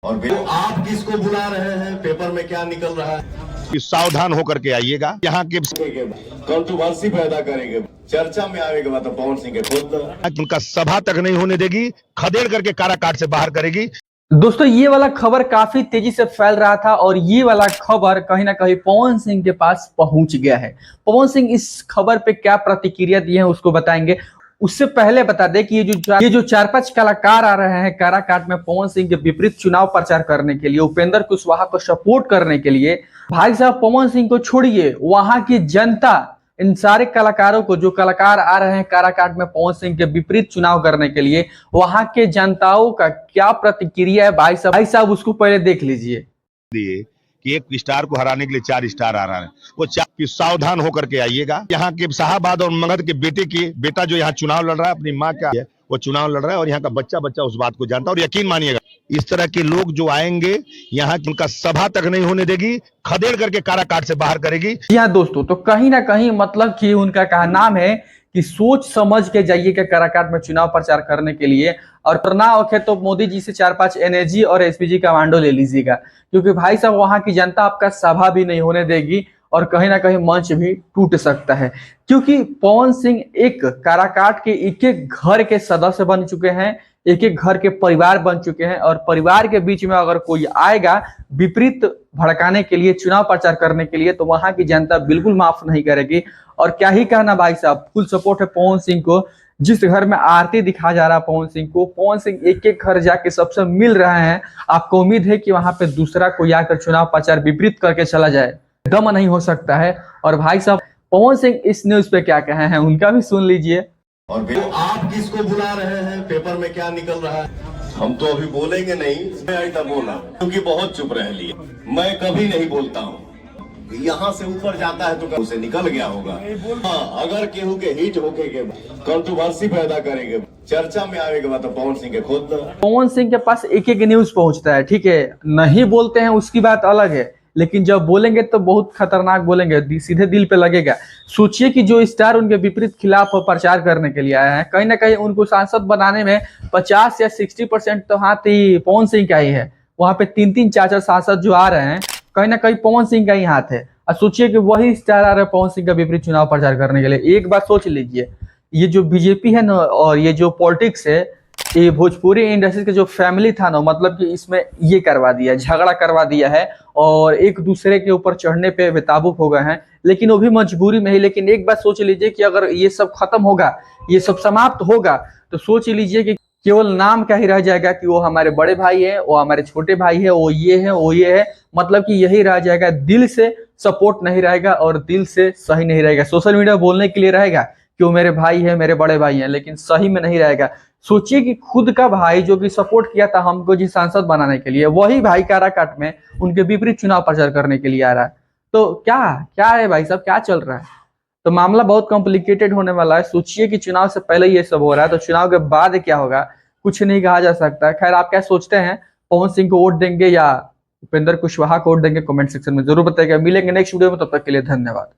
और आप किसको बुला रहे हैं, पेपर में क्या निकल रहा है कि सावधान होकर के आइएगा। यहाँ के कंट्रोवर्सी पैदा करेंगे, चर्चा में आएगा मतलब पवन सिंह के खुद उनका सभा तक नहीं होने देगी, खदेड़ करके काराकाट से बाहर करेगी। दोस्तों, ये वाला खबर काफी तेजी से फैल रहा था और ये वाला खबर कहीं ना कहीं पवन सिंह के पास पहुंच गया है। पवन सिंह इस खबर पे क्या प्रतिक्रिया दिए हैं उसको बताएंगे। उससे पहले बता दें कि ये जो 4-5 कलाकार आ रहे हैं काराकाट में पवन सिंह के विपरीत चुनाव प्रचार करने के लिए, उपेंद्र कुशवाहा को सपोर्ट करने के लिए, भाई साहब पवन सिंह को छोड़िए, वहां की जनता इन सारे कलाकारों को, जो कलाकार आ रहे हैं काराकाट में पवन सिंह के विपरीत चुनाव करने के लिए, वहां के जनताओं का क्या प्रतिक्रिया है भाई साहब उसको पहले देख लीजिए। कि एक स्टार को हराने के लिए 4 स्टार आ रहा है, वो 4 सावधान होकर के आइएगा। यहाँ के शाहबाद और मगध के बेटा जो यहाँ चुनाव लड़ रहा है, अपनी माँ का वो चुनाव लड़ रहा है और यहाँ का बच्चा उस बात को जानता है। और यकीन मानिएगा, इस तरह के लोग जो आएंगे यहाँ उनका सभा तक नहीं होने देगी, खदेड़ करके काराकाट से बाहर करेगी। जी हाँ दोस्तों, तो कहीं ना कहीं मतलब कि उनका कहना है कि सोच समझ के जाइएगा काराकाट में चुनाव प्रचार करने के लिए, और ना होके तो मोदी जी से 4-5 एनएजी और एसपीजी कमांडो ले लीजिएगा, क्योंकि भाई साहब वहां की जनता आपका सभा भी नहीं होने देगी और कहीं ना कहीं मंच भी टूट सकता है। क्योंकि पवन सिंह एक काराकाट के एक एक घर के सदस्य बन चुके हैं, एक एक घर के परिवार बन चुके हैं, और परिवार के बीच में अगर कोई आएगा विपरीत भड़काने के लिए, चुनाव प्रचार करने के लिए, तो वहां की जनता बिल्कुल माफ नहीं करेगी। और क्या ही कहना भाई साहब, फुल सपोर्ट है पवन सिंह को। जिस घर में आरती दिखा जा रहा है पवन सिंह को, पवन सिंह एक एक घर जाके सबसे मिल रहे हैं। आपको उम्मीद है कि वहां पे दूसरा कोई आकर चुनाव प्रचार विपरीत करके चला जाए, दम नहीं हो सकता है। और भाई साहब पवन सिंह इस न्यूज पे क्या कहे हैं उनका भी सुन लीजिए। और आप किसको बुला रहे हैं, पेपर में क्या निकल रहा है, हम तो अभी बोलेंगे नहीं। मैं तो बोला क्योंकि बहुत चुप रह लिए, मैं कभी नहीं बोलता हूँ। यहाँ से ऊपर जाता है तो उसे निकल गया होगा। हाँ, अगर केहू के हिट होके के कंट्रोवर्सी पैदा करेंगे, चर्चा में आएगा मतलब पवन सिंह के खुद पवन सिंह के पास एक एक न्यूज पहुंचता है, ठीक है, नहीं बोलते हैं उसकी बात अलग है, लेकिन जब बोलेंगे तो बहुत खतरनाक बोलेंगे, सीधे दिल पे लगेगा। सोचिए कि जो स्टार उनके विपरीत खिलाफ प्रचार करने के लिए आए हैं, कहीं ना कहीं उनको सांसद बनाने में 50 या 60% तो हाथ ही पवन सिंह का ही है। वहां पे 3-3 4-4 सांसद जो आ रहे हैं, कहीं ना कहीं पवन सिंह का ही हाथ है। और सोचिए कि वही स्टार आ रहे हैं पवन सिंह का विपरीत चुनाव प्रचार करने के लिए। एक बात सोच लीजिए, ये जो बीजेपी है ना और ये जो पॉलिटिक्स है, ये भोजपुरी इंडस्ट्री के जो फैमिली था ना, मतलब कि इसमें ये करवा दिया, झगड़ा करवा दिया है और एक दूसरे के ऊपर चढ़ने पे बेताबू हो गए हैं, लेकिन वो भी मजबूरी में ही। लेकिन एक बात सोच लीजिए कि अगर ये सब खत्म होगा, ये सब समाप्त होगा, तो सोच लीजिए कि केवल नाम क्या ही रह जाएगा कि वो हमारे बड़े भाई है, वो हमारे छोटे भाई है, वो ये है, वो ये है, मतलब कि यही रह जाएगा। दिल से सपोर्ट नहीं रहेगा और दिल से सही नहीं रहेगा। सोशल मीडिया बोलने के लिए रहेगा कि वो मेरे भाई है, मेरे बड़े भाई हैं, लेकिन सही में नहीं रहेगा। सोचिए कि खुद का भाई जो कि सपोर्ट किया था हमको जिस सांसद बनाने के लिए, वही भाई काराकाट में उनके विपरीत चुनाव प्रचार करने के लिए आ रहा है। तो क्या क्या है भाई साहब, क्या चल रहा है? तो मामला बहुत कॉम्प्लिकेटेड होने वाला है। सोचिए कि चुनाव से पहले ये सब हो रहा है, तो चुनाव के बाद क्या होगा कुछ नहीं कहा जा सकता। खैर, आप क्या सोचते हैं, पवन सिंह को वोट देंगे या उपेंद्र कुशवाहा को वोट देंगे? कमेंट सेक्शन में जरूर बताइएगा। मिलेंगे नेक्स्ट वीडियो में, तब तक के लिए धन्यवाद।